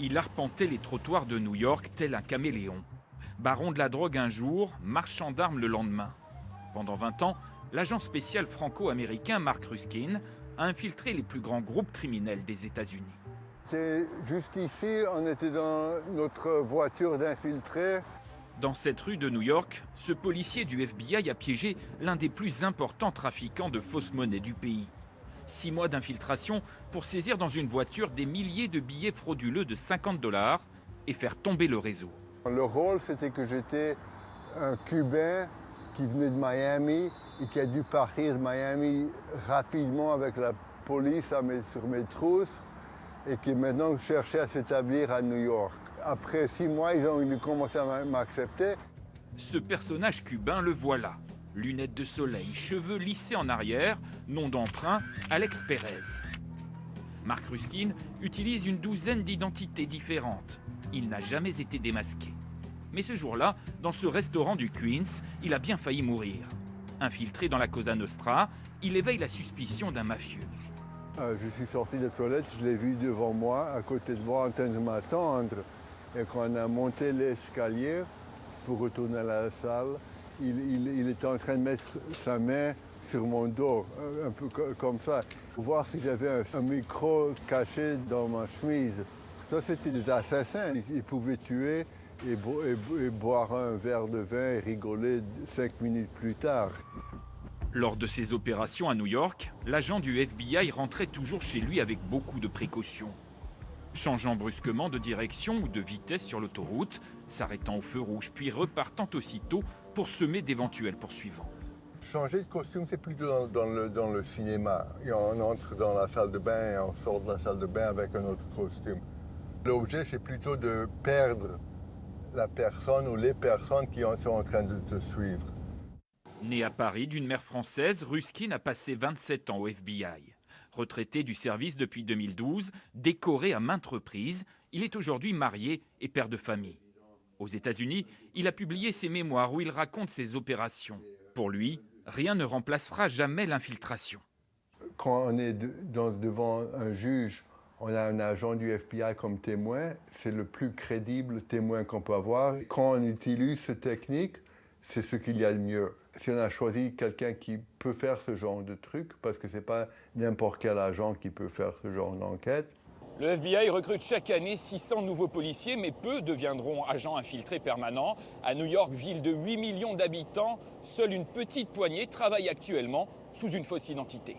Il arpentait les trottoirs de New York tel un caméléon. Baron de la drogue un jour, marchand d'armes le lendemain. Pendant 20 ans, l'agent spécial franco-américain Mark Ruskin a infiltré les plus grands groupes criminels des États-Unis. C'est juste ici, on était dans notre voiture d'infiltré. Dans cette rue de New York, ce policier du FBI a piégé l'un des plus importants trafiquants de fausses monnaies du pays. 6 mois d'infiltration pour saisir dans une voiture des milliers de billets frauduleux de 50 $ et faire tomber le réseau. Le rôle, c'était que j'étais un Cubain qui venait de Miami et qui a dû partir de Miami rapidement avec la police sur mes trousses et qui maintenant cherchait à s'établir à New York. Après 6 mois, ils ont commencé à m'accepter. Ce personnage cubain, le voilà. Lunettes de soleil, cheveux lissés en arrière, nom d'emprunt, Alex Pérez. Mark Ruskin utilise une douzaine d'identités différentes. Il n'a jamais été démasqué. Mais ce jour-là, dans ce restaurant du Queens, il a bien failli mourir. Infiltré dans la Cosa Nostra, il éveille la suspicion d'un mafieux. Je suis sorti des toilettes, je l'ai vu devant moi, à côté de moi, en train de m'attendre. Et quand on a monté l'escalier pour retourner à la salle, il était en train de mettre sa main sur mon dos, un peu comme ça, pour voir si j'avais un micro caché dans ma chemise. Ça, c'était des assassins. Ils pouvaient tuer et boire un verre de vin et rigoler 5 minutes plus tard. Lors de ses opérations à New York, l'agent du FBI rentrait toujours chez lui avec beaucoup de précautions. Changeant brusquement de direction ou de vitesse sur l'autoroute, s'arrêtant au feu rouge, puis repartant aussitôt pour semer d'éventuels poursuivants. Changer de costume, c'est plutôt dans le cinéma. Et on entre dans la salle de bain et on sort de la salle de bain avec un autre costume. L'objet, c'est plutôt de perdre la personne ou les personnes qui sont en train de te suivre. Né à Paris d'une mère française, Ruskin a passé 27 ans au FBI. Retraité du service depuis 2012, décoré à maintes reprises, il est aujourd'hui marié et père de famille. Aux États-Unis, il a publié ses mémoires où il raconte ses opérations. Pour lui, rien ne remplacera jamais l'infiltration. Quand on est devant un juge, on a un agent du FBI comme témoin, c'est le plus crédible témoin qu'on peut avoir. Quand on utilise cette technique, c'est ce qu'il y a de mieux. Si on a choisi quelqu'un qui peut faire ce genre de truc, parce que ce n'est pas n'importe quel agent qui peut faire ce genre d'enquête. Le FBI recrute chaque année 600 nouveaux policiers, mais peu deviendront agents infiltrés permanents. À New York, ville de 8 millions d'habitants, seule une petite poignée travaille actuellement sous une fausse identité.